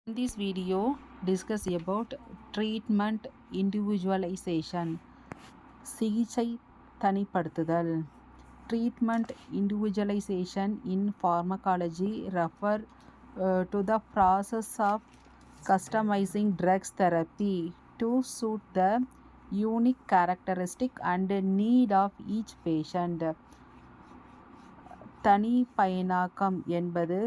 In this video, discuss about treatment individualization. சிகிச்சை தனிப்படுத்துதல். Treatment individualization in pharmacology refer to the process of customizing drugs therapy to suit the unique characteristic and need of each patient. தனிப்பயனாக்கம் என்பது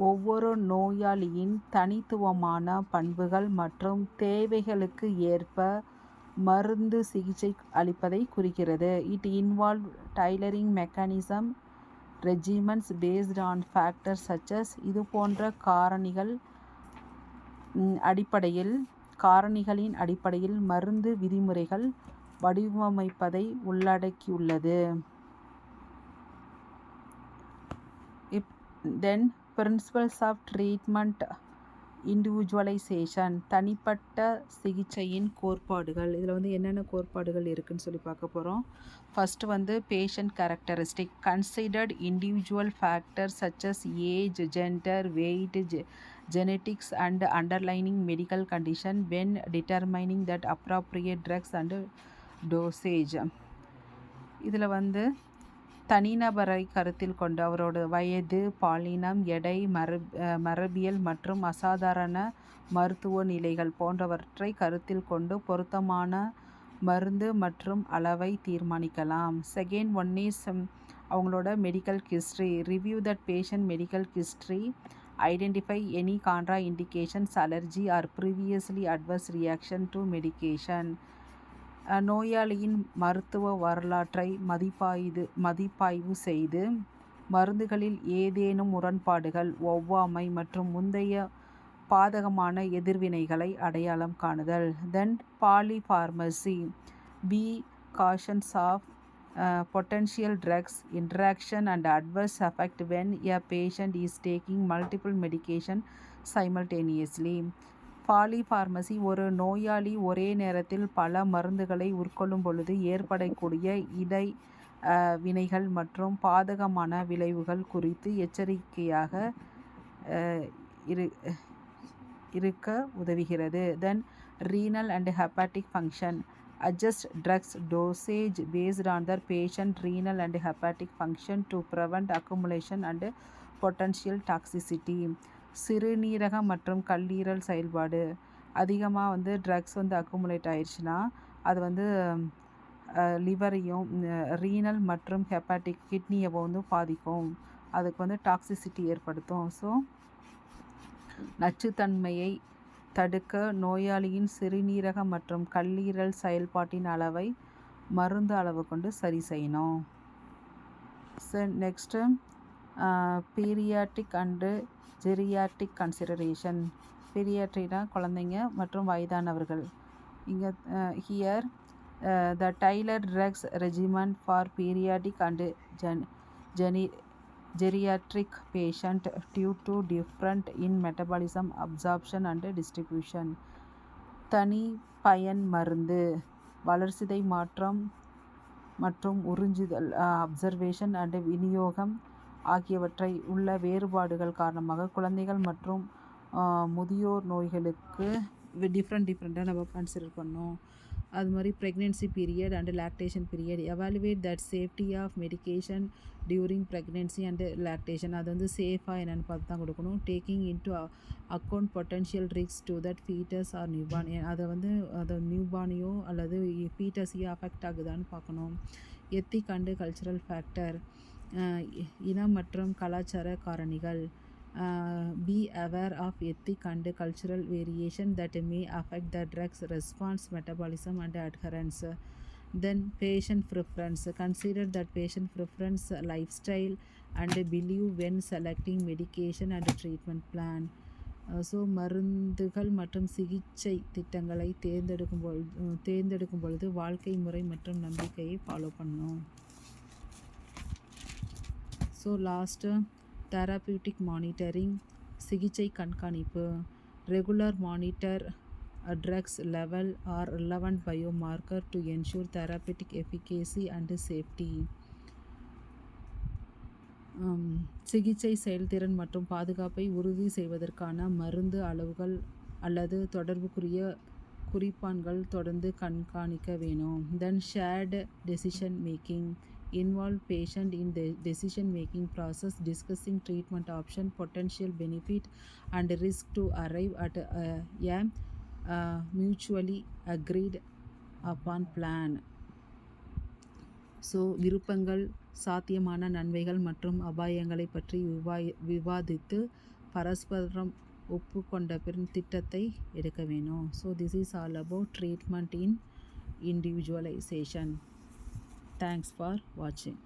ஒவ்வொரு நோயாளியின் தனித்துவமான பண்புகள் மற்றும் தேவைகளுக்கு ஏற்ப மருந்து சிகிச்சை அளிப்பதை குறிக்கிறது. It involve tailoring mechanism regimens based on factors such as. இது போன்ற காரணிகளின் அடிப்படையில் மருந்து விதிமுறைகள் வடிவமைப்பதை உள்ளடக்கியுள்ளது. Then principles of treatment individualization. தனிப்பட்ட சிகிச்சையின் கோட்பாடுகள். இதில் என்னென்ன கோட்பாடுகள் இருக்குன்னு சொல்லி பார்க்க போகிறோம். First patient characteristic. Considered individual factors such as age, gender, weight, genetics and underlying medical condition when determining that appropriate drugs and dosage. இதில் தனிநபரை கருத்தில் கொண்டு அவரோட வயது, பாலினம், எடை, மரபியல் மற்றும் அசாதாரண மருத்துவ நிலைகள் போன்றவற்றை கருத்தில் கொண்டு பொருத்தமான மருந்து மற்றும் அளவை தீர்மானிக்கலாம். செகண்ட் ஒன் இஸ் அவங்களோட medical history. Review that patient medical history, identify any contraindications, allergy or previously adverse reaction to medication. நோயாளியின் மருத்துவ வரலாற்றை மதிப்பாய்வு செய்து மருந்துகளில் ஏதேனும் முரண்பாடுகள், ஒவ்வாமை மற்றும் முந்தைய பாதகமான எதிர்வினைகளை அடையாளம் காணுதல். Then polypharmacy. Be cautious of potential drugs interaction and adverse effect when a patient is taking multiple medication simultaneously. பாலிஃபார்மசி ஒரு நோயாளி ஒரே நேரத்தில் பல மருந்துகளை உட்கொள்ளும் பொழுது ஏற்படக்கூடிய இடை வினைகள் மற்றும் பாதகமான விளைவுகள் குறித்து எச்சரிக்கையாக இருக்க உதவுகிறது. Then renal and hepatic function. adjust drugs dosage based on the patient renal and hepatic function to prevent accumulation and potential toxicity. சிறுநீரகம் மற்றும் கல்லீரல் செயல்பாடு. அதிகமாக ட்ரக்ஸ் அக்குமுலேட் ஆயிடுச்சுன்னா அது லிவரையும் ரீனல் மற்றும் ஹெப்பாட்டிக் கிட்னியை பாதிக்கும். அதுக்கு டாக்ஸிசிட்டி ஏற்படுத்தும். ஸோ நச்சுத்தன்மையை தடுக்க நோயாளியின் சிறுநீரக மற்றும் கல்லீரல் செயல்பாட்டின் அளவை மருந்து அளவு கொண்டு சரி செய்யணும். Next pediatric and geriatric consideration. பீரியாட்ரிக்னா குழந்தைங்க மற்றும் வயதானவர்கள். இங்கே here the tailor drugs regimen for pediatric and geriatric patient due to different in metabolism, absorption and distribution. தனி பயன் மருந்து, வளர்சிதை மாற்றம் மற்றும் உறிஞ்சுதல், அப்சர்வேஷன் அண்ட் விநியோகம் ஆகியவற்றை உள்ள வேறுபாடுகள் காரணமாக குழந்தைகள் மற்றும் முதியோர் நோய்களுக்கு டிஃப்ரெண்ட்டாக நம்ம கன்சிடர் பண்ணோம். அது மாதிரி pregnancy period and lactation period. Evaluate that safety of medication during pregnancy and lactation. அது சேஃபாக என்னென்னு பார்த்து தான் கொடுக்கணும். Taking into account potential risk to that foetus or newborn. அதை நியூபார்னையோ அல்லது ஃபீட்டஸையோ அஃபெக்ட் ஆகுதான்னு பார்க்கணும். Ethic and cultural factor. இனம் மற்றும் கலாச்சார காரணிகள். Be aware of ethic and cultural variation that may affect the drug's response, metabolism and adherence. Then patient preference. Consider that patient preference, lifestyle and belief when selecting medication and treatment plan. So மருந்துகள் மற்றும் சிகிச்சை திட்டங்களை தேர்ந்தெடுக்கும் பொழுது வாழ்க்கை முறை மற்றும் நம்பிக்கையை ஃபாலோ பண்ணணும். So last therapeutic monitoring. சிகிச்சை கண்காணிப்பு. regular monitor drugs level or relevant biomarker to ensure therapeutic efficacy and safety. சிகிச்சை செயல்திறன் மற்றும் பாதுகாப்பை உறுதி செய்வதற்கான மருந்து அளவுகள் அல்லது தொடர்புக்குரிய குறிப்பான்கள் தொடர்ந்து கண்காணிக்க வேணும். Then shared decision making involve patient in the decision making process, discussing treatment option, potential benefit and risk to arrive at a mutually agreed upon plan. So விருப்பங்கள், சாத்தியமான நன்மைகள் மற்றும் அபாயங்களை பற்றி விவாதித்து பரஸ்பரம் ஒப்புக்கொண்ட பின் திட்டத்தை எடுக்க வேணும். So this is all about treatment in individualization. Thanks for வாட்சிங்.